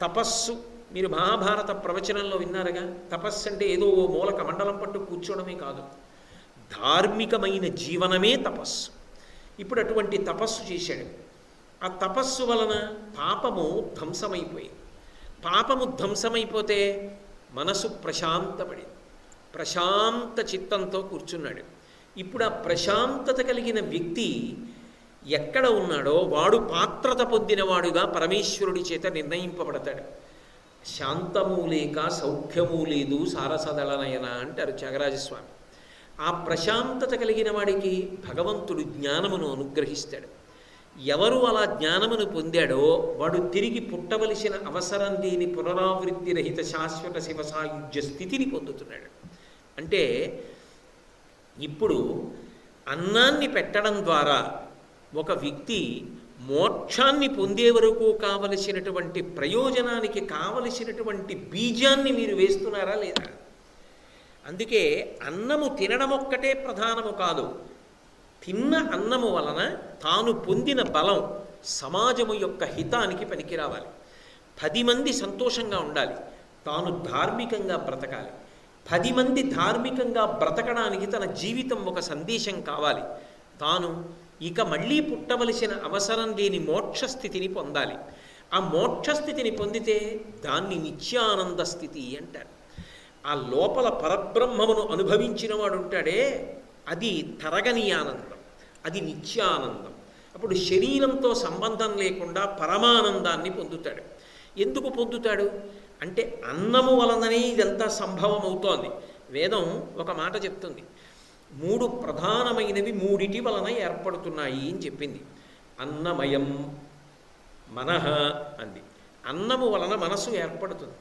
తపస్సు మీరు మహాభారత ప్రవచనంలో విన్నారుగా. తపస్సు అంటే ఏదో ఓ మూలక మండలం పట్టు కూర్చోవడమే కాదు, ధార్మికమైన జీవనమే తపస్సు. ఇప్పుడు అటువంటి తపస్సు చేశాడు. ఆ తపస్సు వలన పాపము ధ్వంసమైపోయింది. పాపము ధ్వంసమైపోతే మనసు ప్రశాంతపడింది. ప్రశాంత చిత్తంతో కూర్చున్నాడు. ఇప్పుడు ఆ ప్రశాంతత కలిగిన వ్యక్తి ఎక్కడ ఉన్నాడో వాడు పాత్రత పొందినవాడుగా పరమేశ్వరుడి చేత నిర్ణయింపబడతాడు. శాంతము లేక సౌఖ్యము లేదు సారసదళనయన అంటారు త్యాగరాజస్వామి. ఆ ప్రశాంతత కలిగిన వాడికి భగవంతుడు జ్ఞానమును అనుగ్రహిస్తాడు. ఎవరు అలా జ్ఞానమును పొందాడో వాడు తిరిగి పుట్టవలసిన అవసరం లేని పునరావృత్తి రహిత శాశ్వత శివ సాయుధ్య స్థితిని పొందుతున్నాడు. అంటే ఇప్పుడు అన్నాన్ని పెట్టడం ద్వారా ఒక వ్యక్తి మోక్షాన్ని పొందే వరకు కావలసినటువంటి ప్రయోజనానికి కావలసినటువంటి బీజాన్ని మీరు వేస్తున్నారా లేదా? అందుకే అన్నము తినడం ఒక్కటే ప్రధానము కాదు. తిన్న అన్నము వలన తాను పొందిన బలం సమాజము యొక్క హితానికి పనికి రావాలి. 10 మంది సంతోషంగా ఉండాలి, తాను ధార్మికంగా బ్రతకాలి. 10 మంది ధార్మికంగా బ్రతకడానికి తన జీవితం ఒక సందేశం కావాలి. తాను ఇక మళ్ళీ పుట్టవలసిన అవసరం లేని మోక్షస్థితిని పొందాలి. ఆ మోక్షస్థితిని పొందితే దాన్ని నిత్యానంద స్థితి అంటారు. ఆ లోపల పరబ్రహ్మమును అనుభవించిన వాడు ఉంటాడే, అది తరగని ఆనందం, అది నిత్యానందం. అప్పుడు శరీరంతో సంబంధం లేకుండా పరమానందాన్ని పొందుతాడు. ఎందుకు పొందుతాడు అంటే అన్నము వలననే ఇదంతా సంభవం అవుతోంది. వేదం ఒక మాట చెప్తుంది, 3 ప్రధానమైనవి 3 వలన ఏర్పడుతున్నాయి అని చెప్పింది. అన్నమయం మనః అంది. అన్నము వలన మనసు ఏర్పడుతుంది.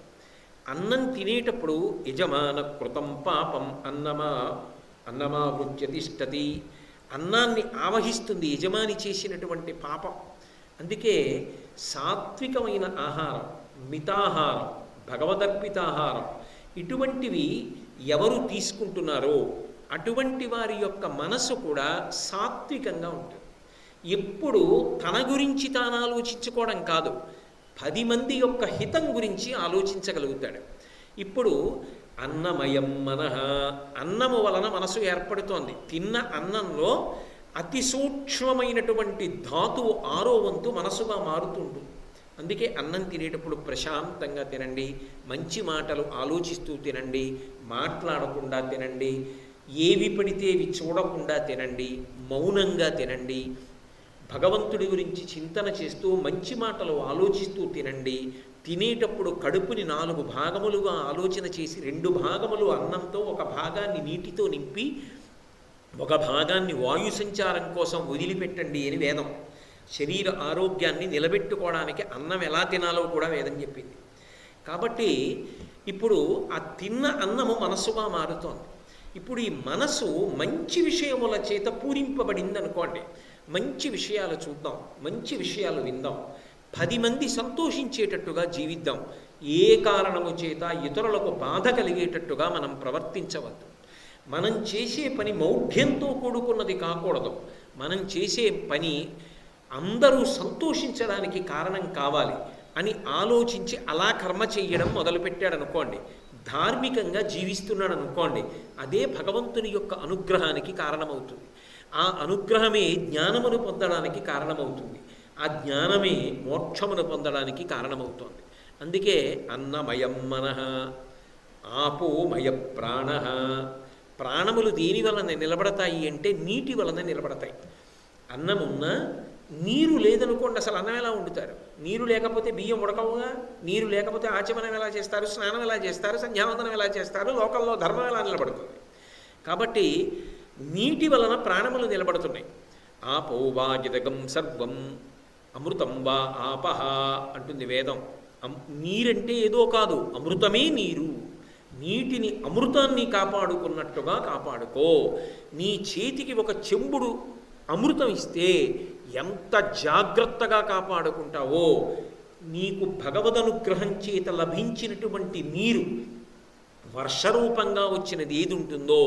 అన్నం తినేటప్పుడు యజమాన కృతం పాపం అన్నమావృత్య తిష్టతి, అన్నాన్ని ఆవహిస్తుంది యజమాని చేసినటువంటి పాపం. అందుకే సాత్వికమైన ఆహారం, మితాహారం, భగవదర్పితాహారం ఇటువంటివి ఎవరు తీసుకుంటున్నారో అటువంటి వారి యొక్క మనసు కూడా సాత్వికంగా ఉంటుంది. ఎప్పుడు తన గురించి తాను ఆలోచించుకోవడం కాదు, 10 మంది యొక్క హితం గురించి ఆలోచించగలుగుతాడు. ఇప్పుడు అన్నమయం మనః, అన్నము వలన మనసు ఏర్పడుతోంది. తిన్న అన్నంలో అతి సూక్ష్మమైనటువంటి ధాతువు 6వ వంతు మనసుగా మారుతుంటుంది. అందుకే అన్నం తినేటప్పుడు ప్రశాంతంగా తినండి, మంచి మాటలు ఆలోచిస్తూ తినండి, మాట్లాడకుండా తినండి, ఏవి పడితే అవి చూడకుండా తినండి, మౌనంగా తినండి, భగవంతుడి గురించి చింతన చేస్తూ మంచి మాటలు ఆలోచిస్తూ తినండి. తినేటప్పుడు కడుపుని 4 భాగములుగా ఆలోచన చేసి 2 భాగములు అన్నంతో, 1 భాగాన్ని నీటితో నింపి 1 భాగాన్ని వాయు సంచారం కోసం వదిలిపెట్టండి అని వేదం. శరీర ఆరోగ్యాన్ని నిలబెట్టుకోవడానికి అన్నం ఎలా తినాలో కూడా వేదం చెప్పింది. కాబట్టి ఇప్పుడు ఆ తిన్న అన్నము మనస్సుగా మారుతోంది. ఇప్పుడు ఈ మనసు మంచి విషయముల చేత పూరింపబడింది అనుకోండి. మంచి విషయాలు చూద్దాం, మంచి విషయాలు విందాం, 10 మంది సంతోషించేటట్టుగా జీవిద్దాం. ఏ కారణము చేత ఇతరులకు బాధ కలిగేటట్టుగా మనం ప్రవర్తించవద్దు. మనం చేసే పని మౌఢ్యంతో కూడుకున్నది కాకూడదు. మనం చేసే పని అందరూ సంతోషించడానికి కారణం కావాలి అని ఆలోచించి అలా కర్మ చెయ్యడం మొదలుపెట్టాడు అనుకోండి, ధార్మికంగా జీవిస్తున్నాడు అనుకోండి, అదే భగవంతుని యొక్క అనుగ్రహానికి కారణమవుతుంది. ఆ అనుగ్రహమే జ్ఞానమును పొందడానికి కారణమవుతుంది. ఆ జ్ఞానమే మోక్షమును పొందడానికి కారణమవుతోంది. అందుకే అన్నమయం మనః ఆపోమయ ప్రాణః. ప్రాణములు దేని వలన నిలబడతాయి అంటే నీటి వలన నిలబడతాయి. అన్నమున్నా నీరు లేదనుకోండి, అసలు అన్నం ఎలా వండుతారు? నీరు లేకపోతే బియ్యం ఉడకవుగా. నీరు లేకపోతే ఆచమనం ఎలా చేస్తారు, స్నానం ఎలా చేస్తారు, సంధ్యావందనం ఎలా చేస్తారు, లోకంలో ధర్మం ఎలా నిలబడుతుంది? కాబట్టి నీటి వలన ప్రాణములు నిలబడుతున్నాయి. ఆపో వా జగం సర్వం అమృతం వా ఆపహ అంటుంది వేదం. నీరంటే ఏదో కాదు, అమృతమే నీరు. నీటిని అమృతాన్ని కాపాడుకున్నట్టుగా కాపాడుకో. నీ చేతికి 1 చెంబుడు అమృతం ఇస్తే ఎంత జాగ్రత్తగా కాపాడుకుంటావో, నీకు భగవదనుగ్రహం చేత లభించినటువంటి నీరు వర్షరూపంగా వచ్చినది ఏది ఉంటుందో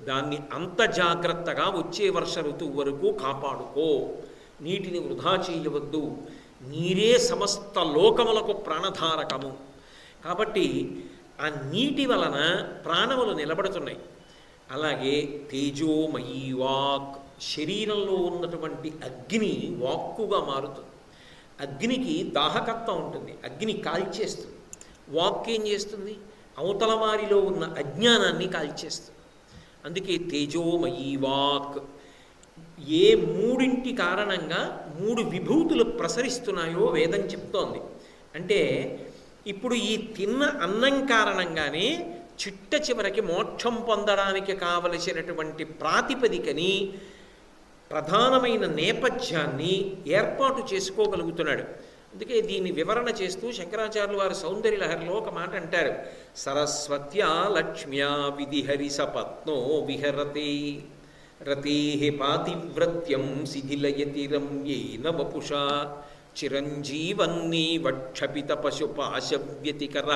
దాన్ని అంత జాగ్రత్తగా వచ్చే వర్ష ఋతువు వరకు కాపాడుకో. నీటిని వృధా చేయవద్దు. నీరే సమస్త లోకములకు ప్రాణధారకము. కాబట్టి ఆ నీటి వలన ప్రాణములు నిలబడుతున్నాయి. అలాగే తేజోమయీ వాక్, శరీరంలో ఉన్నటువంటి అగ్ని వాక్కుగా మారుతుంది. అగ్నికి దాహకత్వం ఉంటుంది, అగ్ని కాల్చేస్తుంది. వాక్ ఏం చేస్తుంది? అవతల వారిలో ఉన్న అజ్ఞానాన్ని కాల్చేస్తుంది. అందుకే తేజోమయీ వాక్. ఏ మూడింటి కారణంగా 3 విభూతులు ప్రసరిస్తున్నాయో వేదం చెప్తోంది. అంటే ఇప్పుడు ఈ తిన్న అన్నం కారణంగానే చిట్ట చివరికి మోక్షం పొందడానికి కావలసినటువంటి ప్రాతిపదికని, ప్రధానమైన నేపథ్యాన్ని ఏర్పాటు చేసుకోగలుగుతున్నాడు. అందుకే దీన్ని వివరణ చేస్తూ శంకరాచార్యులు వారు సౌందర్య లహరిలో ఒక మాట అంటారు. సరస్వత్యా లక్ష్మ్యా విధిహరి సపత్నో విహరతే రతే పాతివ్రత్యం శిథిలయతి రమ్యేన వపుషా చిరంజీవన్నీ వక్షపిత పశుపాశవ్యతికర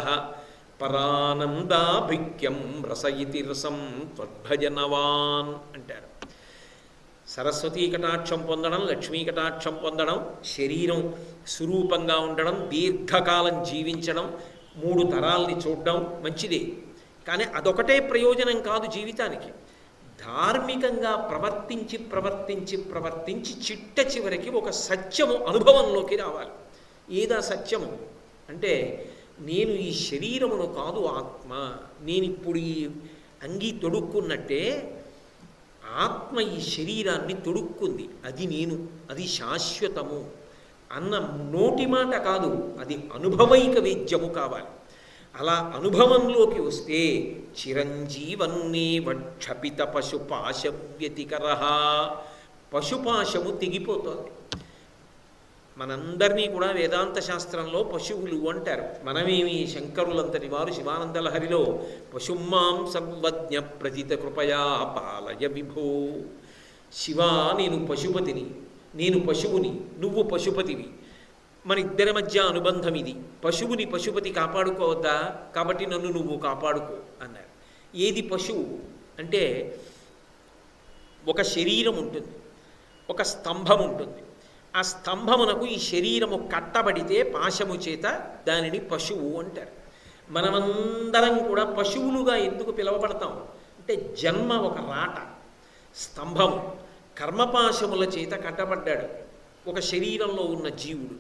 పరానందాభిక్యం రసయితి రసం త్వద్భజనవాన్ అంటారు. సరస్వతీ కటాక్షం పొందడం, లక్ష్మీ కటాక్షం పొందడం, శరీరం స్వరూపంగా ఉండడం, దీర్ఘకాలం జీవించడం, 3 తరాల్ని చూడడం మంచిదే. కానీ అదొకటే ప్రయోజనం కాదు జీవితానికి. ధార్మికంగా ప్రవర్తించి ప్రవర్తించి ప్రవర్తించి చిట్ట చివరికి ఒక సత్యము అనుభవంలోకి రావాలి. ఏదా సత్యము అంటే, నేను ఈ శరీరమును కాదు ఆత్మ, నేనిప్పుడు ఈ అంగీ తొడుక్కున్నట్టే ఆత్మ ఈ శరీరాన్ని తొడుక్కుంది, అది నేను, అది శాశ్వతము అన్న నోటి మాట కాదు, అది అనుభవైక వేద్యము కావాలి. అలా అనుభవంలోకి వస్తే చిరంజీవన్నే వక్షపిత పశుపాశవ్యతికర, పశుపాశము తెగిపోతుంది. మనందరినీ కూడా వేదాంత శాస్త్రంలో పశువులు అంటారు. మనమేమి శంకరులంతటి వారు శివానంద లహరిలో పశుమాం సర్వజ్ఞ ప్రజిత కృపయా పాలయ విభో. శివా, నేను పశుపతిని, నేను పశువుని, నువ్వు పశుపతివి, మన ఇద్దరి మధ్య అనుబంధం ఇది. పశువుని పశుపతి కాపాడుకోవద్దా? కాబట్టి నన్ను నువ్వు కాపాడుకో అన్నారు. ఏది పశువు అంటే, ఒక శరీరం ఉంటుంది, ఒక స్తంభం ఉంటుంది. ఆ స్తంభమునకు ఈ శరీరము కట్టబడితే పాశము చేత దానిని పశువు అంటారు. మనమందరం కూడా పశువులుగా ఎందుకు పిలువబడతాం అంటే, జన్మ ఒక రాట, స్తంభము, కర్మపాశముల చేత కట్టబడ్డాడు ఒక శరీరంలో ఉన్న జీవుడు.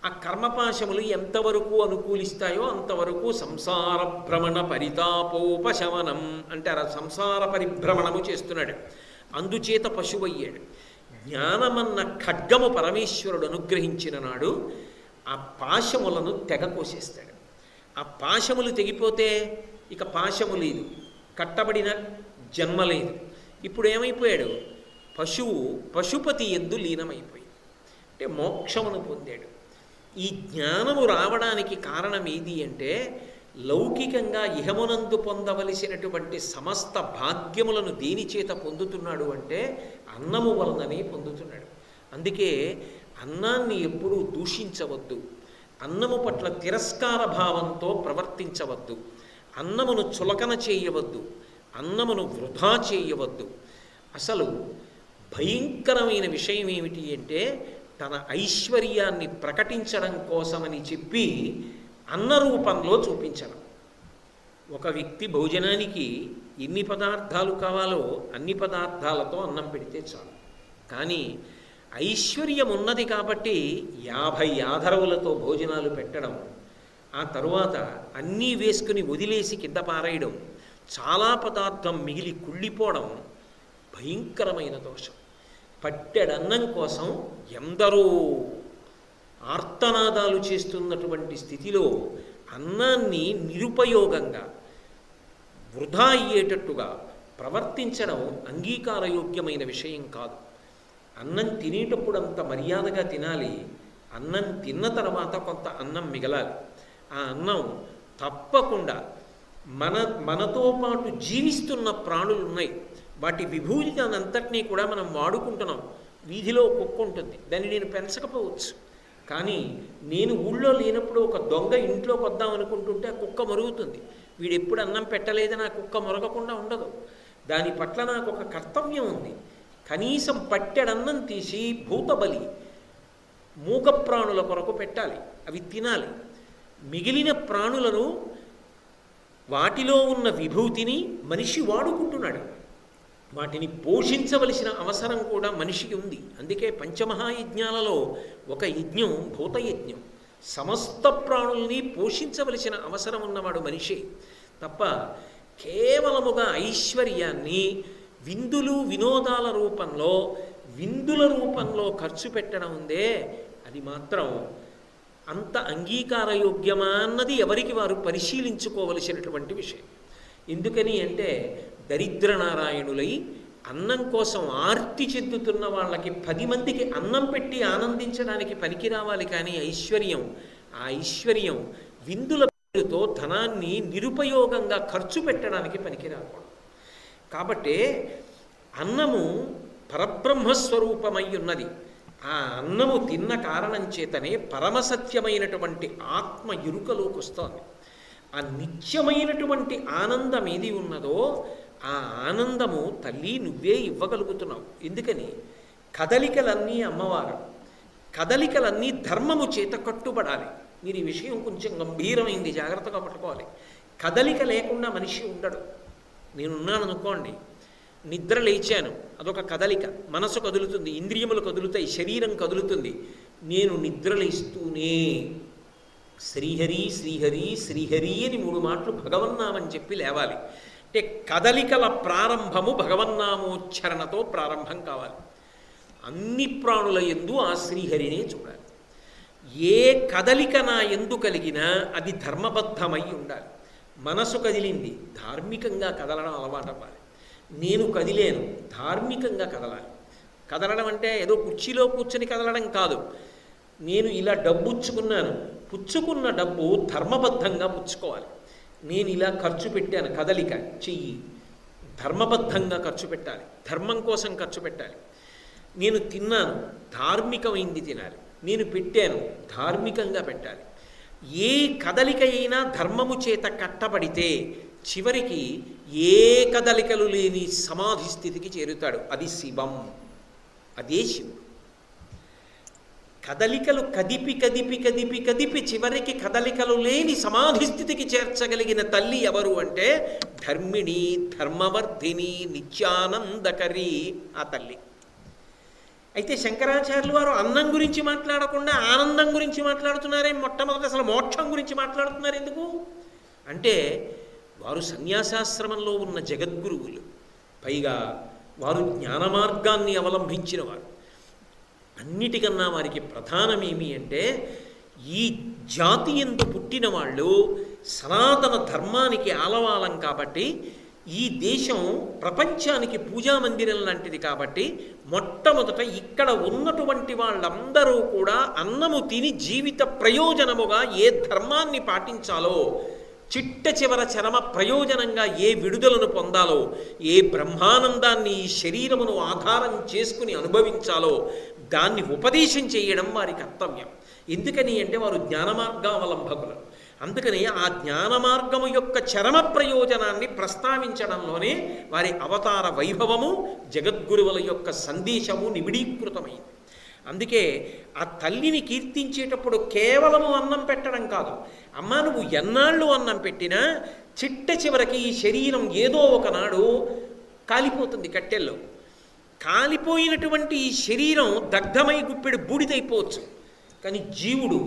ఆ కర్మపాశములు ఎంతవరకు అనుకూలిస్తాయో అంతవరకు సంసార భ్రమణ పరితాపోపశమనం అంటారు. సంసార పరిభ్రమణము చేస్తున్నాడు, అందుచేత పశువయ్యాడు. జ్ఞానమన్న ఖడ్గము పరమేశ్వరుడు అనుగ్రహించిన నాడు ఆ పాశములను తెగ కోసేస్తాడు. ఆ పాశములు తెగిపోతే ఇక పాశము లేదు, కట్టబడిన జన్మ లేదు. ఇప్పుడు ఏమైపోయాడు? పశువు పశుపతి యందు లీనమైపోయింది, అంటే మోక్షమును పొందాడు. ఈ జ్ఞానము రావడానికి కారణం ఏది అంటే, లౌకికంగా ఇహమునందు పొందవలసినటువంటి సమస్త భాగ్యములను దేని చేత పొందుతున్నాడు అంటే, అన్నము వలననే పొందుతున్నాడు. అందుకే అన్నాన్ని ఎప్పుడూ దూషించవద్దు, అన్నము పట్ల తిరస్కార భావంతో ప్రవర్తించవద్దు, అన్నమును చులకన చేయవద్దు, అన్నమును వృధా చేయవద్దు. అసలు భయంకరమైన విషయం ఏమిటి అంటే, తన ఐశ్వర్యాన్ని ప్రకటించడం కోసమని చెప్పి అన్న రూపంలో చూపించడం. ఒక వ్యక్తి భోజనానికి ఎన్ని పదార్థాలు కావాలో అన్ని పదార్థాలతో అన్నం పెడితే చాలు. కానీ ఐశ్వర్యం ఉన్నది కాబట్టి 50 ఆధరవులతో భోజనాలు పెట్టడం, ఆ తరువాత అన్నీ వేసుకుని వదిలేసి కింద పారేయడం, చాలా పదార్థం మిగిలి కుళ్ళిపోవడం భయంకరమైన దోషం. పట్టెడన్నం కోసం ఎందరో ఆర్తనాదాలు చేస్తున్నటువంటి స్థితిలో అన్నాన్ని నిరుపయోగంగా వృధా అయ్యేటట్టుగా ప్రవర్తించడం అంగీకారయోగ్యమైన విషయం కాదు. అన్నం తినేటప్పుడు అంత మర్యాదగా తినాలి. అన్నం తిన్న తర్వాత కొంత అన్నం మిగలాలి. ఆ అన్నం తప్పకుండా మనతో పాటు జీవిస్తున్న ప్రాణులు ఉన్నాయి, వాటి విభూతినంతటినీ కూడా మనం వాడుకుంటున్నాం. వీధిలో కుక్క ఉంటుంది, దాన్ని నేను పెంచకపోవచ్చు, కానీ నేను ఊళ్ళో లేనప్పుడు ఒక దొంగ ఇంట్లోకి వద్దాం అనుకుంటుంటే ఆ కుక్క మరుగుతుంది. వీడు ఎప్పుడు అన్నం పెట్టలేదని ఆ కుక్క మొరగకుండా ఉండదు. దాని పట్ల నాకు ఒక కర్తవ్యం ఉంది. కనీసం పట్టెడన్నం తీసి భూతబలి మూగ ప్రాణుల కొరకు పెట్టాలి, అవి తినాలి. మిగిలిన ప్రాణులను వాటిలో ఉన్న విభూతిని మనిషి వాడుకుంటున్నాడు. వాటిని పోషించవలసిన అవసరం కూడా మనిషికి ఉంది. అందుకే పంచమహాయజ్ఞాలలో ఒక యజ్ఞం భూతయజ్ఞం. సమస్త ప్రాణుల్ని పోషించవలసిన అవసరం ఉన్నవాడు మనిషి తప్ప కేవలముగా ఐశ్వర్యాన్ని విందులు వినోదాల రూపంలో విందుల రూపంలో ఖర్చు పెట్టడం ఉందే, అది మాత్రం అంత అంగీకారయోగ్యమా అన్నది ఎవరికి వారు పరిశీలించుకోవలసినటువంటి విషయం. ఎందుకని అంటే దరిద్ర నారాయణులై అన్నం కోసం ఆర్తి చెందుతున్న వాళ్ళకి 10 మందికి అన్నం పెట్టి ఆనందించడానికి పనికి రావాలి. కానీ ఆ ఐశ్వర్యం విందుల పేరుతో ధనాన్ని నిరుపయోగంగా ఖర్చు పెట్టడానికి పనికి రాకూడదు. కాబట్టి అన్నము పరబ్రహ్మస్వరూపమై ఉన్నది. ఆ అన్నము తిన్న కారణం చేతనే పరమసత్యమైనటువంటి ఆత్మ ఎరుకలోకి వస్తోంది. ఆ నిత్యమైనటువంటి ఆనందం ఏది ఉన్నదో ఆ ఆనందము తల్లి నువ్వే ఇవ్వగలుగుతున్నావు. ఎందుకని కదలికలన్నీ అమ్మవారు, కదలికలన్నీ ధర్మము చేత కట్టుబడాలి. మీరు ఈ విషయం కొంచెం గంభీరమైంది, జాగ్రత్తగా పట్టుకోవాలి. కదలిక లేకుండా మనిషి ఉండడు. నేనున్నాను అనుకోండి, నిద్ర లేచాను, అదొక కదలిక. మనసు కదులుతుంది, ఇంద్రియములు కదులుతాయి, శరీరం కదులుతుంది. నేను నిద్ర లేస్తూనే శ్రీహరి శ్రీహరి శ్రీహరి అని 3 మాటలు భగవన్నామని చెప్పి లేవాలి. అంటే కదలికల ప్రారంభము భగవన్నామోచ్చరణతో ప్రారంభం కావాలి. అన్ని ప్రాణుల యందు ఆ శ్రీహరినే చూడాలి. ఏ కదలిక నా యందు కలిగినా అది ధర్మబద్ధమై ఉండాలి. మనసు కదిలింది, ధార్మికంగా కదలడం అలవాటు అవ్వాలి. నేను కదిలేను, ధార్మికంగా కదలాలి. కదలడం అంటే ఏదో కుర్చీలో కూర్చొని కదలడం కాదు. నేను ఇలా డబ్బు పుచ్చుకున్న డబ్బు ధర్మబద్ధంగా పుచ్చుకోవాలి. నేను ఇలా ఖర్చు పెట్టాను, కదలిక చెయ్యి, ధర్మబద్ధంగా ఖర్చు పెట్టాలి, ధర్మం కోసం ఖర్చు పెట్టాలి. నేను తిన్నాను, ధార్మికమైంది తినాలి. నేను పెట్టాను, ధార్మికంగా పెట్టాలి. ఏ కదలిక అయినా ధర్మము చేత కట్టబడితే చివరికి ఏ కదలికలు లేని సమాధి స్థితికి చేరుతాడు. అది శివం, అదే శివుడు. కదలికలు కదిపి కదిపి కదిపి కదిపి చివరికి కదలికలు లేని సమాధి స్థితికి చేర్చగలిగిన తల్లి ఎవరు అంటే ధర్మిణి, ధర్మవర్ధిని, నిత్యానందకరి ఆ తల్లి. అయితే శంకరాచార్యులు వారు అన్నం గురించి మాట్లాడకుండా ఆనందం గురించి మాట్లాడుతున్నారే. మొట్టమొదటి అసలు మోక్షం గురించి మాట్లాడుతున్నారు ఎందుకు అంటే వారు సన్యాసాశ్రమంలో ఉన్న జగద్గురువులు, పైగా వారు జ్ఞాన మార్గాన్ని అవలంబించిన వారు. అన్నిటికన్నా వారికి ప్రధానమేమి అంటే ఈ జాతి యందు పుట్టిన వాళ్ళు సనాతన ధర్మానికి ఆలవాలం కాబట్టి, ఈ దేశం ప్రపంచానికి పూజామందిరం లాంటిది కాబట్టి మొట్టమొదట ఇక్కడ ఉన్నటువంటి వాళ్ళందరూ కూడా అన్నము తిని జీవిత ప్రయోజనముగా ఏ ధర్మాన్ని పాటించాలో, చిట్ట చివర చరమ ప్రయోజనంగా ఏ విడుదలను పొందాలో, ఏ బ్రహ్మానందాన్ని ఈ శరీరమును ఆధారం చేసుకుని అనుభవించాలో దాన్ని ఉపదేశం చేయడం వారి కర్తవ్యం. ఎందుకని అంటే వారు జ్ఞానమార్గావలంబకులు. అందుకని ఆ జ్ఞాన మార్గము యొక్క చరమ ప్రయోజనాన్ని ప్రస్తావించడంలోనే వారి అవతార వైభవము, జగద్గురువుల యొక్క సందేశము నిబిడీకృతమైంది. అందుకే ఆ తల్లిని కీర్తించేటప్పుడు కేవలము అన్నం పెట్టడం కాదు. అమ్మ నువ్వు ఎన్నాళ్ళు అన్నం పెట్టినా చిట్ట చివరికి ఈ శరీరం ఏదో ఒకనాడు కాలిపోతుంది. కట్టెల్లో కాలిపోయినటువంటి ఈ శరీరం దగ్ధమై గుప్పెడు బూడిదైపోవచ్చు. కానీ జీవుడు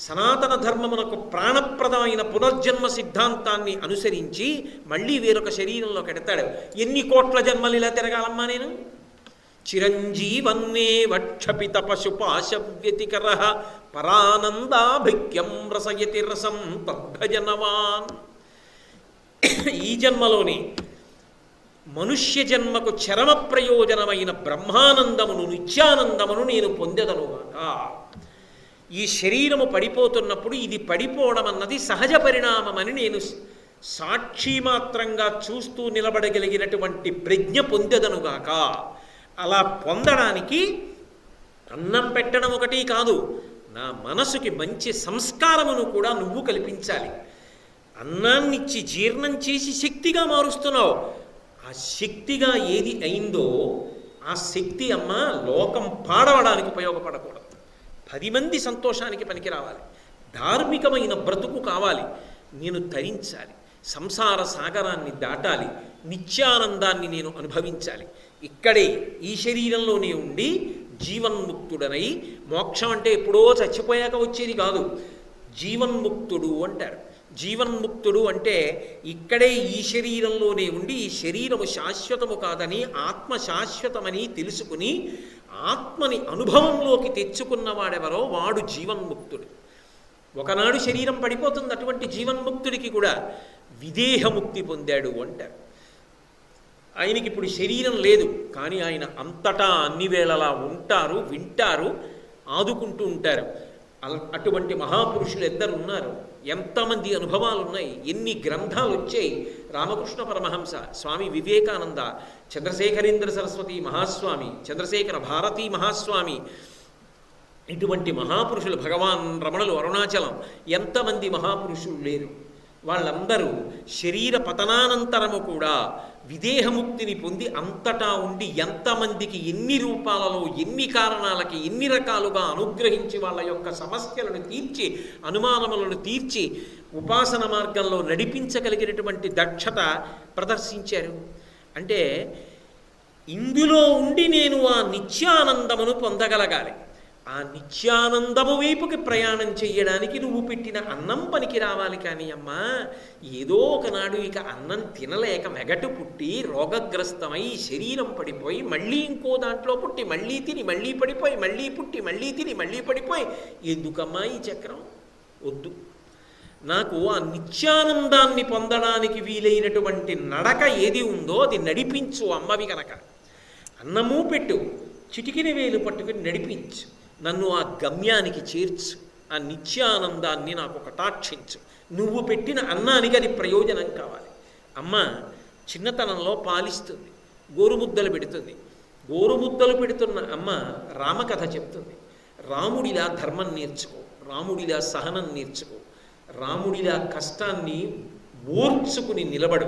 సనాతన ధర్మమునకు ప్రాణప్రదమైన పునర్జన్మ సిద్ధాంతాన్ని అనుసరించి మళ్ళీ వేరొక శరీరంలో కడతాడు. ఎన్ని కోట్ల జన్మలు ఇలా తిరగాలమ్మా నేను? చిరంజీవన్నే వక్షపిత పశుపాశవ్యతికర పరానందాభిక్యం రసయతి రసం తద్భజనవాన్. ఈ జన్మలోని మనుష్య జన్మకు చరమ ప్రయోజనమైన బ్రహ్మానందమును, నిత్యానందమును నేను పొందెదనుగాక. ఈ శరీరము పడిపోతున్నప్పుడు ఇది పడిపోవడం అన్నది సహజ పరిణామమని నేను సాక్షిమాత్రంగా చూస్తూ నిలబడగలిగినటువంటి ప్రజ్ఞ పొందెదనుగాక. అలా పొందడానికి అన్నం పెట్టడం ఒకటి కాదు, నా మనసుకి మంచి సంస్కారమును కూడా నువ్వు కల్పించాలి. అన్నాన్నిచ్చి జీర్ణం చేసి శక్తిగా మారుస్తున్నావు. ఆ శక్తిగా ఏది అయిందో ఆ శక్తి అమ్మ లోకం పాడవడానికి ఉపయోగపడకూడదు, 10 మంది సంతోషానికి పనికి రావాలి, ధార్మికమైన బ్రతుకు కావాలి, నేను తరించాలి, సంసార సాగరాన్ని దాటాలి, నిత్యానందాన్ని నేను అనుభవించాలి. ఇక్కడే ఈ శరీరంలోనే ఉండి జీవన్ముక్తుడనై, మోక్షం అంటే ఎప్పుడో చచ్చిపోయాక వచ్చేది కాదు, జీవన్ముక్తుడు అంటారు. జీవన్ముక్తుడు అంటే ఇక్కడే ఈ శరీరంలోనే ఉండి ఈ శరీరము శాశ్వతము కాదని ఆత్మ శాశ్వతమని తెలుసుకుని ఆత్మని అనుభవంలోకి తెచ్చుకున్నవాడెవరో వాడు జీవన్ముక్తుడు. ఒకనాడు శరీరం పడిపోతుంది, అటువంటి జీవన్ముక్తుడికి కూడా విదేహముక్తి పొందాడు అంటారు. ఆయనకి ఇప్పుడు శరీరం లేదు, కానీ ఆయన అంతటా అన్ని వేళలా ఉంటారు, వింటారు, ఆదుకుంటూ ఉంటారు. అటువంటి మహాపురుషులు ఎందరు ఉన్నారు, ఎంతమంది అనుభవాలు ఉన్నాయి, ఎన్ని గ్రంథాలు వచ్చాయి. రామకృష్ణ పరమహంస, స్వామి వివేకానంద, చంద్రశేఖరేంద్ర సరస్వతి మహాస్వామి, చంద్రశేఖర భారతీ మహాస్వామి, ఇటువంటి మహాపురుషులు, భగవాన్ రమణులు అరుణాచలం, ఎంతమంది మహాపురుషులు లేరు. వాళ్ళందరూ శరీర పతనానంతరము కూడా విదేహముక్తిని పొంది అంతటా ఉండి ఎంతమందికి ఎన్ని రూపాలలో ఎన్ని కారణాలకి ఎన్ని రకాలుగా అనుగ్రహించి వాళ్ళ యొక్క సమస్యలను తీర్చి అనుమానములను తీర్చి ఉపాసన మార్గంలో నడిపించగలిగినటువంటి దక్షత ప్రదర్శించారు. అంటే ఇందులో ఉండి నేను ఆ నిత్యానందమును పొందగలగాలి. ఆ నిత్యానందము వైపుకి ప్రయాణం చెయ్యడానికి నువ్వు పెట్టిన అన్నం పనికి రావాలి. కానీ అమ్మా, ఏదో ఒకనాడు ఇక అన్నం తినలేక మెగటు పుట్టి రోగగ్రస్తమై శరీరం పడిపోయి మళ్ళీ ఇంకో దాంట్లో పుట్టి మళ్ళీ తిని మళ్ళీ పడిపోయి మళ్ళీ పుట్టి మళ్ళీ తిని మళ్ళీ పడిపోయి ఎందుకమ్మా ఈ చక్రం? వద్దు. నాకు ఆ నిత్యానందాన్ని పొందడానికి వీలైనటువంటి నడక ఏది ఉందో అది నడిపించు అమ్మవి కనుక. అన్నము పెట్టు, చిటికిన వేలు పట్టుకుని నడిపించు, నన్ను ఆ గమ్యానికి చేర్చు, ఆ నిత్యానందాన్ని నాకు కటాక్షించు. నువ్వు పెట్టిన అన్నానికి అది ప్రయోజనం కావాలి. అమ్మ చిన్నతనంలో పాలిస్తుంది, గోరుముద్దలు పెడుతుంది. గోరుముద్దలు పెడుతున్న అమ్మ రామకథ చెప్తుంది. రాముడిలా ధర్మం నేర్చుకో, రాముడిలా సహనం నేర్చుకో, రాముడిలా కష్టాన్ని ఓర్చుకుని నిలబడు.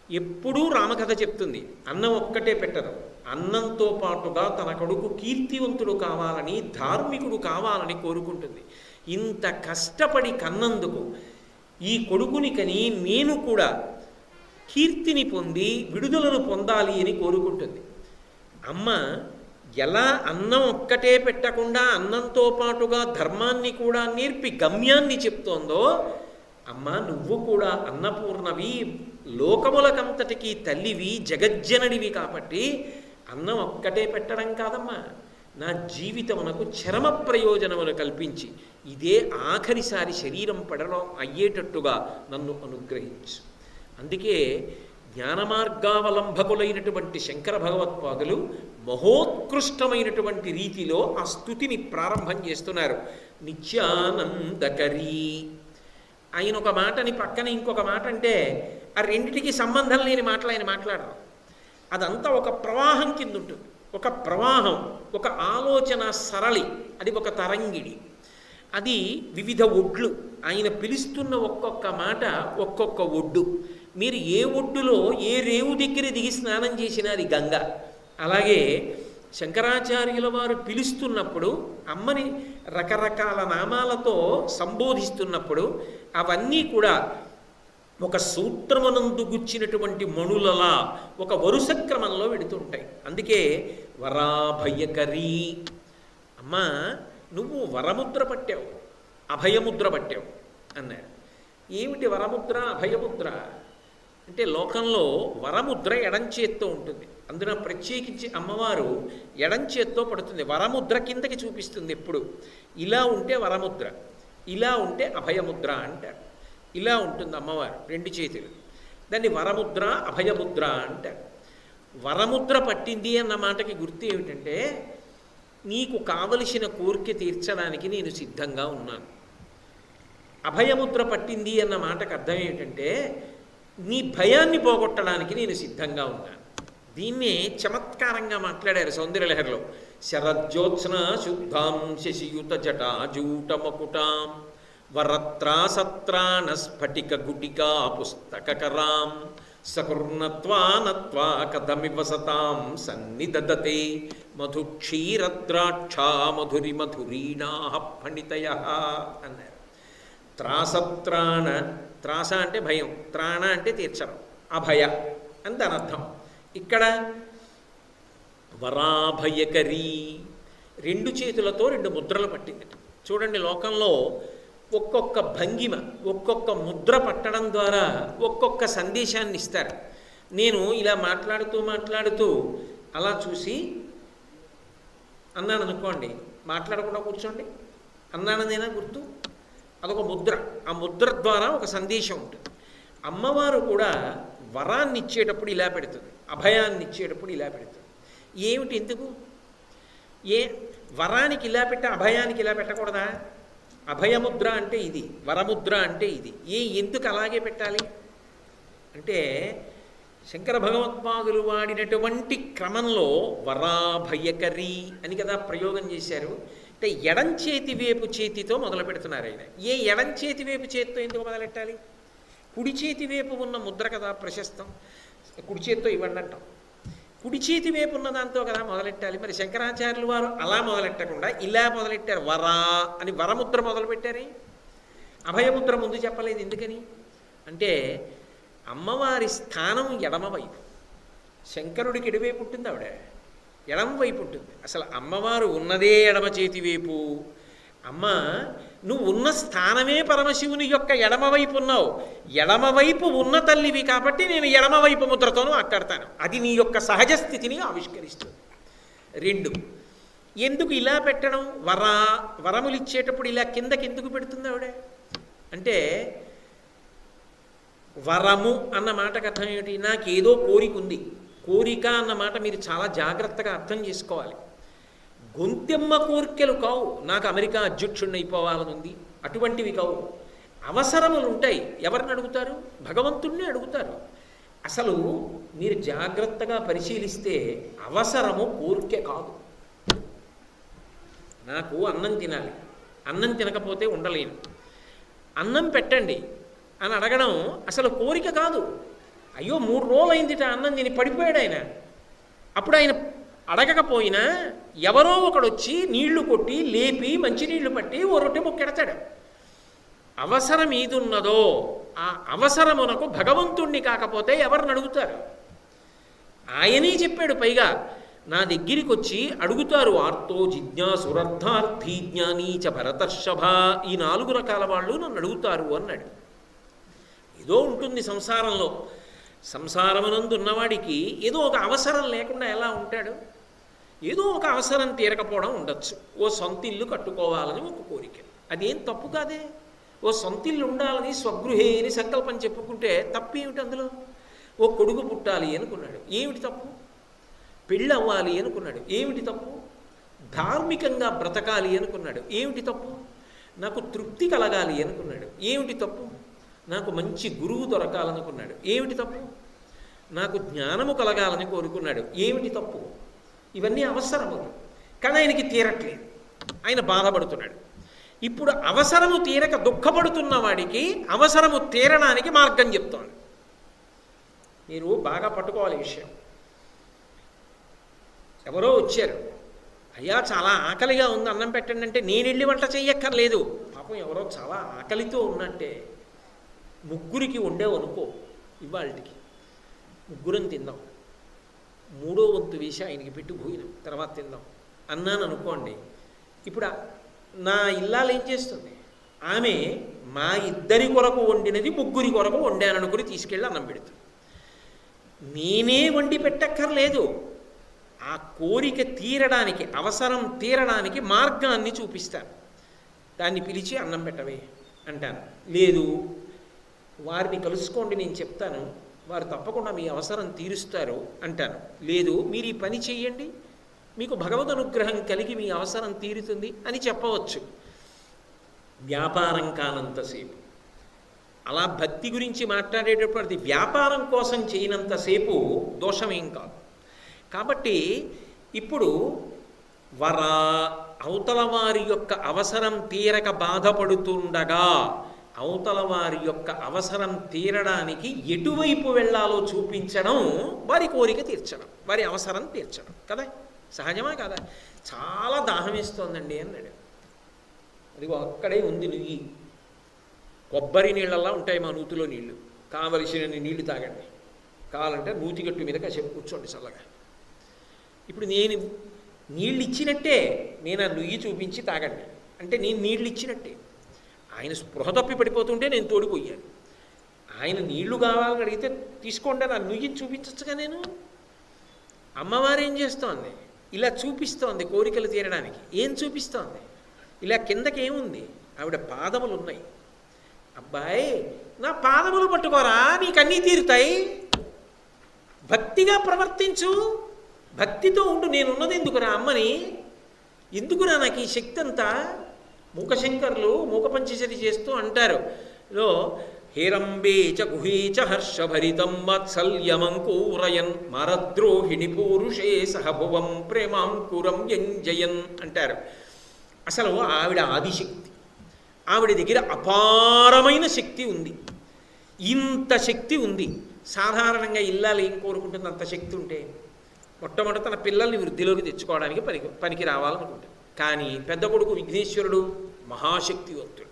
ఎప్పుడూ రామకథ చెప్తుంది. అన్నం ఒక్కటే పెట్టదు, అన్నంతో పాటుగా తన కొడుకు కీర్తివంతుడు కావాలని, ధార్మికుడు కావాలని కోరుకుంటుంది. ఇంత కష్టపడి కన్నందుకు ఈ కొడుకుని కని నేను కూడా కీర్తిని పొంది విడుదలను పొందాలి అని కోరుకుంటుంది. అమ్మ ఎలా అన్నం ఒక్కటే పెట్టకుండా అన్నంతో పాటుగా ధర్మాన్ని కూడా నేర్పి గమ్యాన్ని చెప్తోందో, అమ్మ నువ్వు కూడా అన్నపూర్ణవి, లోకములకంతటికి తల్లివి, జగజ్జనడివి. కాబట్టి అన్నం ఒక్కటే పెట్టడం కాదమ్మా, నా జీవితమునకు చరమ ప్రయోజనములు కల్పించి ఇదే ఆఖరిసారి శరీరం పడడం అయ్యేటట్టుగా నన్ను అనుగ్రహించు. అందుకే జ్ఞానమార్గావలంబకులైనటువంటి శంకర భగవత్పాదులు మహోత్కృష్టమైనటువంటి రీతిలో ఆ స్తుతిని ప్రారంభం చేస్తున్నారు. నిత్యానందకరీ. ఆయన ఒక మాటని పక్కన ఇంకొక మాట అంటే ఆ రెండిటికి సంబంధం లేని మాటలు ఆయన మాట్లాడరు. అదంతా ఒక ప్రవాహం కింద ఉంటుంది. ఒక ప్రవాహం, ఒక ఆలోచన సరళి, అది ఒక తరంగిడి, అది వివిధ ఒడ్లు. ఆయన పిలుస్తున్న ఒక్కొక్క మాట ఒక్కొక్క ఒడ్డు. మీరు ఏ ఒడ్డులో ఏ రేవు దగ్గర దిగి స్నానం చేసినా అది గంగ. అలాగే శంకరాచార్యుల వారు పిలుస్తున్నప్పుడు అమ్మని రకరకాల నామాలతో సంబోధిస్తున్నప్పుడు అవన్నీ కూడా ఒక సూత్రమునందు గుచ్చినటువంటి మణులలా ఒక వరుస క్రమంలో వెడుతుంటాయి. అందుకే వరాభయకరీ. అమ్మా నువ్వు వరముద్ర పట్టావు, అభయముద్ర పట్టావు అన్నారు. ఏమిటి వరముద్ర అభయముద్ర అంటే? లోకంలో వరముద్ర ఎడంచేత్తో ఉంటుంది, అందున ప్రత్యేకించి అమ్మవారు ఎడంచేత్తో పడుతుంది. వరముద్ర కిందకి చూపిస్తుంది ఎప్పుడు. ఇలా ఉంటే వరముద్ర, ఇలా ఉంటే అభయముద్ర అంటారు. ఇలా ఉంటుంది అమ్మవారు, రెండు చేతులు. దాన్ని వరముద్ర అభయముద్ర అంటారు. వరముద్ర పట్టింది అన్న మాటకి గుర్తు ఏమిటంటే, నీకు కావలసిన కోరిక తీర్చడానికి నేను సిద్ధంగా ఉన్నాను. అభయముద్ర పట్టింది అన్న మాటకు అర్థం ఏమిటంటే, నీ భయాన్ని పోగొట్టడానికి నేను సిద్ధంగా ఉన్నాను. దీన్నే చమత్కారంగా మాట్లాడారు సౌందర్యలహరిలో. శరజ్యోత్స్న శుద్ధాం శశియుత జటాజూట మకుటాం వరత్రాసత్రాణ స్ఫటిక గుటికా పుస్తకరాం సకుర్ణత్వా నత్వా కథమివ సతాం సన్నిదదతే మధుక్షీరద్రాక్షా మధురి మధురీణా ఫణితయ అన్నారు. త్రాసత్రాణ, త్రాస అంటే భయం, త్రాణ అంటే తీర్చడం, అభయ అని దాని అర్థం. ఇక్కడ వరాభయకరీ, 2 చేతులతో 2 ముద్రలు పట్టింది. చూడండి, లోకంలో ఒక్కొక్క భంగిమ, ఒక్కొక్క ముద్ర పట్టడం ద్వారా ఒక్కొక్క సందేశాన్ని ఇస్తారు. నేను ఇలా మాట్లాడుతూ అలా చూసి అన్నాను అనుకోండి, మాట్లాడకుండా కూర్చోండి అన్నాననేనా గుర్తు, అదొక ముద్ర. ఆ ముద్ర ద్వారా ఒక సందేశం ఉంటుంది. అమ్మవారు కూడా వరాన్ని ఇచ్చేటప్పుడు ఇలా పెడుతుంది, అభయాన్ని ఇచ్చేటప్పుడు ఇలా పెడుతుంది. ఏమిటి, ఎందుకు? వరానికి ఇలా పెట్ట, అభయానికి ఇలా పెట్టకూడదా? అభయముద్ర అంటే ఇది, వరముద్ర అంటే ఇది. ఎందుకు అలాగే పెట్టాలి అంటే, శంకర భగవత్పాదులు వాడినటువంటి క్రమంలో వరాభయకరీ అని కదా ప్రయోగం చేశారు. అంటే ఎడం చేతి వేపు చేతితో మొదలు పెడుతున్నారు ఆయన. ఎడం చేతి వేపు చేతితో ఎందుకు మొదలెట్టాలి? కుడి చేతి వైపు ఉన్న ముద్ర కదా ప్రశస్తం, కుడి చేతితో ఇవ్వండి అంటాం. కుడి చేతి వైపు ఉన్న దాంతో కదా మొదలెట్టాలి. మరి శంకరాచార్యులు వారు అలా మొదలెట్టకుండా ఇలా మొదలెట్టారు, వరా అని వరముద్ర మొదలుపెట్టారు. అభయముద్ర ముందు చెప్పలేదు ఎందుకని అంటే, అమ్మవారి స్థానం ఎడమవైపు, శంకరుడికి ఎడవైపు ఉంటుంది, ఆవిడ ఎడమ వైపు ఉంటుంది. అసలు అమ్మవారు ఉన్నదే ఎడమ చేతి వైపు. అమ్మ, నువ్వు ఉన్న స్థానమే పరమశివుని యొక్క ఎడమవైపు ఉన్నావు. ఎడమవైపు ఉన్న తల్లివి కాబట్టి నేను ఎడమవైపు ముద్రతోనూ మాట్లాడతాను. అది నీ యొక్క సహజ స్థితిని ఆవిష్కరిస్తుంది. 2, ఎందుకు ఇలా పెట్టడం? వరములు ఇచ్చేటప్పుడు ఇలా కిందకి ఎందుకు పెడుతుంది ఆవిడ అంటే, వరము అన్న మాటకు అర్థం ఏమిటి? నాకేదో కోరిక ఉంది. కోరిక అన్న మాట మీరు చాలా జాగ్రత్తగా అర్థం చేసుకోవాలి. గొంతెమ్మ కోరికలు కావు, నాకు అమెరికా అధ్యక్షుడిని అయిపోవాలని ఉంది, అటువంటివి కావు. అవసరములు ఉంటాయి. ఎవరిని అడుగుతారు? భగవంతుణ్ణి అడుగుతారు. అసలు మీరు జాగ్రత్తగా పరిశీలిస్తే అవసరము కోరిక కాదు. నాకు అన్నం తినాలి, అన్నం తినకపోతే ఉండలేను, అన్నం పెట్టండి అని అడగడం అసలు కోరిక కాదు. అయ్యో 3 రోజులు అయిందిట అన్నం తిని పడిపోయాడు ఆయన. అప్పుడు ఆయన అడగకపోయినా ఎవరో ఒకడు వచ్చి నీళ్లు కొట్టి లేపి మంచినీళ్లు పట్టి ఓ రొట్టె ముక్కెడతాడు. అవసరం ఏదున్నదో ఆ అవసరమునకు భగవంతుణ్ణి కాకపోతే ఎవరిని అడుగుతారు? ఆయనే చెప్పాడు. పైగా నా దగ్గరికి వచ్చి అడుగుతారు, ఆర్తో జిజ్ఞాసురర్థార్థీ జ్ఞానీచ భరతర్షభ, ఈ 4 రకాల వాళ్ళు నన్ను అడుగుతారు అన్నాడు. ఏదో ఉంటుంది సంసారంలో. సంసారమునందు ఉన్నవాడికి ఏదో ఒక అవసరం లేకుండా ఎలా ఉంటాడు? ఏదో ఒక అవసరం తీరకపోవడం ఉండొచ్చు. ఓ సొంత ఇల్లు కట్టుకోవాలని ఒక కోరిక, అదేం తప్పు కాదే. ఓ సొంత ఇల్లు ఉండాలని స్వగృహే అని సంకల్పం చెప్పుకుంటే తప్పు ఏమిటి అందులో? ఓ కొడుకు పుట్టాలి అనుకున్నాడు, ఏమిటి తప్పు? పెళ్ళి అవ్వాలి అనుకున్నాడు, ఏమిటి తప్పు? ధార్మికంగా బ్రతకాలి అనుకున్నాడు, ఏమిటి తప్పు? నాకు తృప్తి కలగాలి అనుకున్నాడు, ఏమిటి తప్పు? నాకు మంచి గురువు దొరకాలనుకున్నాడు, ఏమిటి తప్పు? నాకు జ్ఞానము కలగాలని కోరుకున్నాడు, ఏమిటి తప్పు? ఇవన్నీ అవసరములు. కానీ ఆయనకి తీరట్లేదు, ఆయన బాధపడుతున్నాడు. ఇప్పుడు అవసరము తీరక దుఃఖపడుతున్న వాడికి అవసరము తీరడానికి మార్గం చెప్తోంది. మీరు బాగా పట్టుకోవాలి విషయం. ఎవరో వచ్చారు, అయ్యా చాలా ఆకలిగా ఉంది అన్నం పెట్టండి అంటే నేను వెళ్ళి వంట చెయ్యక్కర్లేదు. పాపం ఎవరో చాలా ఆకలితో ఉన్నట్టే, 3కి వండేవు అనుకో, ఇవాళకి 3 తిందాం, 3వ వంతు వేసి ఆయనకి పెట్టి భోజనం తర్వాత తిందాం అన్నాను అనుకోండి. ఇప్పుడు నా ఇల్లాలు ఏం చేస్తుంది? ఆమె మా 2 కొరకు వండినది 3 కొరకు వండాననుకుని తీసుకెళ్ళి అన్నం పెడుతుంది. నేనే వండి పెట్టక్కర్లేదు. ఆ కోరిక తీరడానికి, అవసరం తీరడానికి మార్గాన్ని చూపిస్తాను. దాన్ని పిలిచి అన్నం పెట్టవే అంటాను. లేదు, వారిని కలుసుకోండి, నేను చెప్తాను, వారు తప్పకుండా మీ అవసరం తీరుస్తారు అంటాను. లేదు, మీరు ఈ పని చెయ్యండి, మీకు భగవద్ అనుగ్రహం కలిగి మీ అవసరం తీరుతుంది అని చెప్పవచ్చు. వ్యాపారం కానంతసేపు, అలా భక్తి గురించి మాట్లాడేటప్పుడు అది వ్యాపారం కోసం చేయనంతసేపు దోషమేం కాదు. కాబట్టి ఇప్పుడు అవతల వారి యొక్క అవసరం తీరక బాధపడుతుండగా అవతల వారి యొక్క అవసరం తీరడానికి ఎటువైపు వెళ్ళాలో చూపించడం, వారి కోరిక తీర్చడం, వారి అవసరం తీర్చడం కదా. సహజమా కదా. చాలా దాహం వేస్తోందండి అన్నాడు. అదిగో అక్కడే ఉంది నుయ్యి, కొబ్బరి నీళ్ళల్లా ఉంటాయి మా నూతిలో నీళ్లు, కావలసిన నీళ్లు తాగండి, కావాలంటే నూతిగట్టు మీద కాసేపు కూర్చోండి చల్లగా. ఇప్పుడు నేను నీళ్ళు ఇచ్చినట్టే, నేను ఆ నుయ్యి చూపించి తాగండి అంటే నేను నీళ్ళు ఇచ్చినట్టే. ఆయన స్పృహ తప్పి పడిపోతుంటే నేను తోడిపోయాను. ఆయన నీళ్లు కావాలని అడిగితే తీసుకోండి నా నుయ్యిని చూపించచ్చుగా నేను. అమ్మవారు ఏం చేస్తోంది? ఇలా చూపిస్తోంది కోరికలు తీరడానికి. ఏం చూపిస్తోంది? ఇలా కిందకి ఏముంది? ఆవిడ పాదములు ఉన్నాయి. అబ్బాయి నా పాదములు పట్టుకోరా, నీకన్నీ తీరుతాయి, భక్తిగా ప్రవర్తించు, భక్తితో ఉండు. నేనున్నది ఎందుకురా అమ్మని, ఎందుకురా నాకు ఈ శక్తి అంతా? మూకశంకర్లు మూకపంచశరి చేస్తూ అంటారు లో హేరంబే చ గుహే చ హర్షభరితం వాత్సల్యమంకూరయన్ మరద్రోహిణి పూరుషే సహభువం ప్రేమాంకురం యంజయన్ అంటారు. అసలు ఆవిడ ఆదిశక్తి, ఆవిడ దగ్గర అపారమైన శక్తి ఉంది. ఇంత శక్తి ఉంది. సాధారణంగా ఇల్లాలు ఏం కోరుకుంటుంది? అంత శక్తి ఉంటే మొట్టమొదట తన పిల్లల్ని వృద్ధిలోకి తెచ్చుకోవడానికి పనికి రావాలనుకుంటుంది. కానీ పెద్ద కొడుకు విఘ్నేశ్వరుడు మహాశక్తివంతుడు.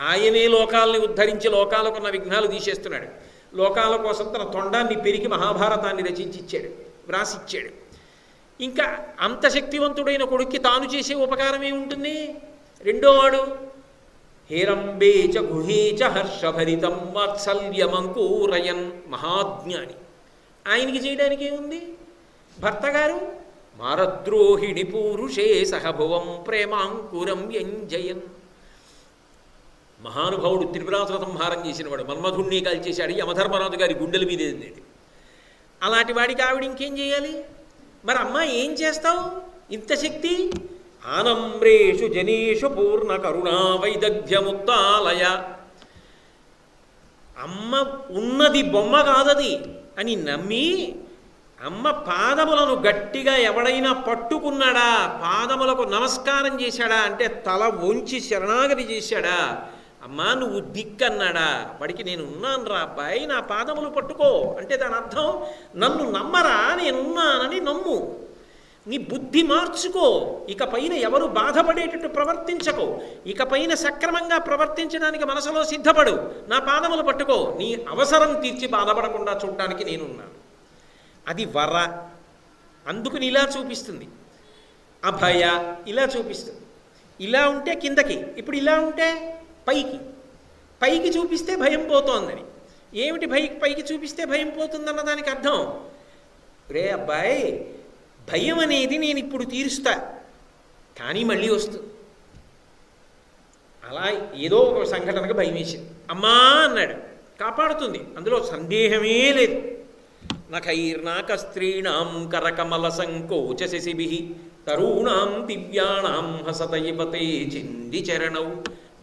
ఆయనే లోకాలని ఉద్ధరించి లోకాలకున్న విఘ్నాలు తీసేస్తున్నాడు. లోకాల కోసం తన తొండాన్ని పెరిగి మహాభారతాన్ని రచించి ఇచ్చాడు, వ్రాసిచ్చాడు. ఇంకా అంత శక్తివంతుడైన కొడుక్కి తాను చేసే ఉపకారం ఏముంటుంది? రెండోవాడు హేరంబే చ గుహే చ హర్షభరితం వాత్సల్యమంకూరయన్ మహాజ్ఞాని. ఆయనకి చేయడానికి ఏముంది? భర్త గారు మారద్రోహిణి పూరుషే సహభువం ప్రేమాంకురం యంజయన్. మహానుభావుడు త్రిపురాసుర సంహారం చేసినవాడు, మన్మధుణ్ణి కాల్చేశాడు, యమధర్మరాజు గారి గుండెల మీద ఏంటండి. అలాంటి వాడికి ఆవిడ ఇంకేం చేయాలి? మరి అమ్మ ఏం చేస్తావు? ఇంత శక్తి ఆనమ్రేషు జనేషు పూర్ణ కరుణా వైదగ్ధ్యముక్తాలయ. అమ్మ ఉన్నది బొమ్మ కాదది అని నమ్మి అమ్మ పాదములను గట్టిగా ఎవడైనా పట్టుకున్నాడా, పాదములకు నమస్కారం చేశాడా అంటే తల వంచి శరణాగతి చేశాడా, అమ్మా నువ్వు దిక్కన్నాడా, వాడికి నేను ఉన్నాను రా అబ్బాయి, నా పాదములు పట్టుకో అంటే దాని అర్థం నన్ను నమ్మరా, నేనున్నానని నమ్ము, నీ బుద్ధి మార్చుకో, ఇకపైన ఎవరు బాధపడేటట్టు ప్రవర్తించకో, ఇకపైన సక్రమంగా ప్రవర్తించడానికి మనసులో సిద్ధపడు, నా పాదములు పట్టుకో, నీ అవసరం తీర్చి బాధపడకుండా చూడటానికి నేనున్నాను. అది వర. అందుకుని ఇలా చూపిస్తుంది. అభయ ఇలా చూపిస్తుంది. ఇలా ఉంటే కిందకి, ఇప్పుడు ఇలా ఉంటే పైకి. పైకి చూపిస్తే భయం పోతోందని. ఏమిటి పైకి చూపిస్తే భయం పోతుందన్న దానికి అర్థం? రే అబ్బాయి, భయం అనేది నేను ఇప్పుడు తీరుస్తా, కానీ మళ్ళీ వస్తుంది. అలా ఏదో ఒక సంఘటనకు భయం వేసింది. అమ్మా అన్నాడు, కాపాడుతుంది, అందులో సందేహమే లేదు. నఖైర్నాక స్త్రీణాం కరకమల సంకోచ శశిభిః తరూణాం దివ్యాణాం హసతైవతే చింది చరణౌ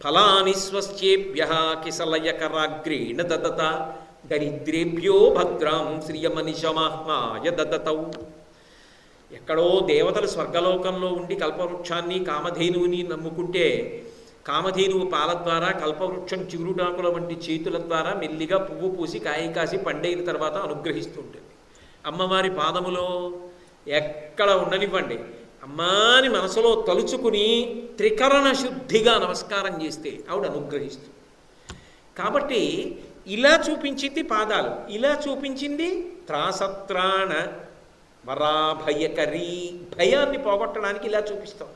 ఫలాని స్వస్యేభ్యః కిసలయకరాగ్రేణ దదత దరిద్రేభ్యో భద్రాం శ్రియమనిశమాహ్నాయ దదతౌ. ఎక్కడో దేవతలు స్వర్గలోకంలో ఉండి కల్పవృక్షాన్ని కామధేనువుని నమ్ముకుంటే కామధేనువు పాల ద్వారా కల్పవృక్షం చిగురుటాకుల వంటి చేతుల ద్వారా మెల్లిగా పువ్వు పూసి కాయ కాసి పండైన తర్వాత అనుగ్రహిస్తూ ఉంటుంది. అమ్మవారి పాదములో ఎక్కడ ఉండనివ్వండి, అమ్మాని మనసులో తలుచుకుని త్రికరణ శుద్ధిగా నమస్కారం చేస్తే ఆవిడ అనుగ్రహిస్తుంది. కాబట్టి ఇలా చూపించింది పాదాలు, ఇలా చూపించింది త్రాసత్రాణ వరాభయకరీ, భయాన్ని పోగొట్టడానికి ఇలా చూపిస్తాం.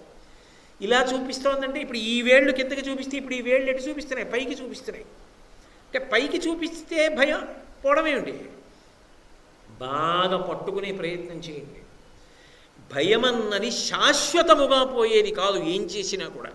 ఇలా చూపిస్తోందంటే ఇప్పుడు ఈ వేళ్ళు కిందకి చూపిస్తే ఇప్పుడు ఈ వేళ్ళు ఎటు చూపిస్తున్నాయి? పైకి చూపిస్తున్నాయి. అంటే పైకి చూపిస్తే భయం పోవడమేమిటి? బాగా పట్టుకునే ప్రయత్నం చేయండి. భయం అన్నది శాశ్వతముగా పోయేది కాదు, ఏం చేసినా కూడా.